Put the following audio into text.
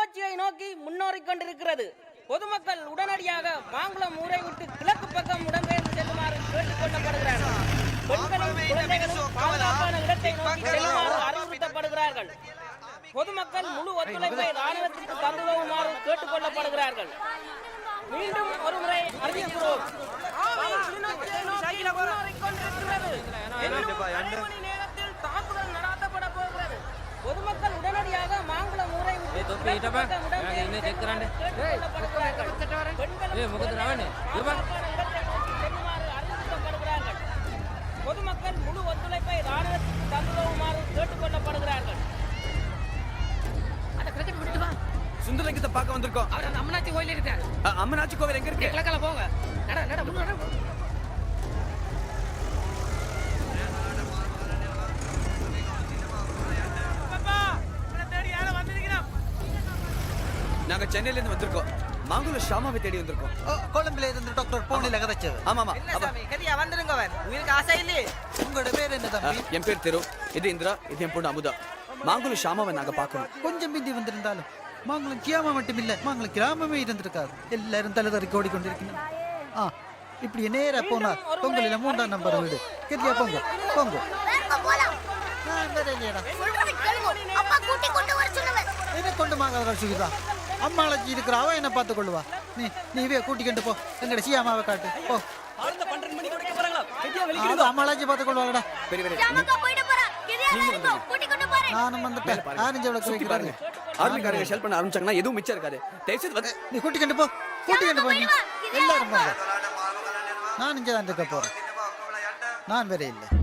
கிளிநொச்சியை நோக்கி முன்னேறிக் கொண்டிருக்கிறது. பொதுமக்கள் உடனடியாக மாங்குளம் ஊரை விட்டு கிழக்கு பக்கம் இடம்பெயர்ந்து செல்லுமாறு கேட்டுக் கொள்ளப்படுகிறார்கள். பெண்களும் குழந்தைகளும் பாதுகாப்பான இடத்தை நோக்கி செல்லுமாறு அறிவுறுத்தப்படுகிறார்கள். பொதுமக்கள் முழு ஒத்துழைப்பை ராணுவத்திற்கு தந்துதவுமாறு கேட்டுக் கொள்ளப்படுகிறார்கள். மீண்டும் ஒருமுறை அறிவிக்கிறோம். கிளிநொச்சியை நோக்கி முன்னேறிக் கொண்டிருக்கிறது. இன்னும் 1 மணி நேரத்தில் தாக்குதல் நடாத்தப்பட போகிறது. பொதுமக்கள் உடனடியாக மாங்குளம் ஊரை விட்டு பொதுமக்கள் முழு ஒத்துழைப்பை ராணுவத்திற்கு தந்துதவுமாறு கேட்டுக் கொள்ளப்படுகிறார்கள். சுந்தரலிங்கத்தை பார்க்க வந்திருக்கோம். அவர் அந்த அம்மனாச்சி கோயில் இருக்காரு. அம்மனாச்சி கோவில் எங்க இருக்கு? கிழக்கால போங்க. நட நட முன்னாடி. நாங்க சென்னையில இருந்து வந்திருக்கோம். மாங்குளம் ஷாமாவை தேடி வந்திருக்கோம். கொழும்புல இருந்து டாக்டர் போனில கதைச்சது. ஆமாமா. கதியா வந்துருங்க. உங்களுக்கு ஆசை இல்லையே? உங்களோட பேர் என்ன தம்பி? என் பேர் தெரு. இது இந்திரா. இது என் பொண்ணு அமுதா. மாங்குளம் ஷாமாவை நாங்க பார்க்கணும். கொஞ்சம் பிந்தி வந்திருந்தாலும் மாங்குளம் கியாமா மட்டும் இல்ல, மாங்குளம் கிராமமே இருந்திருக்காது. எல்லாரும் தலைதறிக்கு ஓடிக்கொண்டிருக்கீங்க. இப்படி நேரா போனா பொங்கலில 3ஆம் நம்பர் வீடு. கெதியா போங்க போங்க. என்ன கொண்டு மாங்க சுகிதா அம்மாளைச்சி இருக்கிற அவ என்ன பார்த்து கொள்ளுவா. நீவே கூட்டிக்கிட்டு போ. எங்கட சியாமாவை காட்டு போ. அம்மாளாச்சி பார்த்து கொள்வாங்கடா. நானும் வந்துட்டேன். ஆரஞ்சு பாருங்க. ஆர்மிக்காரங்க ஷெல் பண்ண ஆரம்பிச்சாங்கன்னா எதுவும் மிச்சம் இருக்காது. நீ கூட்டிக்கிட்டு போ. கூட்டிக்கிட்டு போ. எல்லாரும் நான் இங்கே தான் இருக்க போறேன். நான் வேற இல்லை.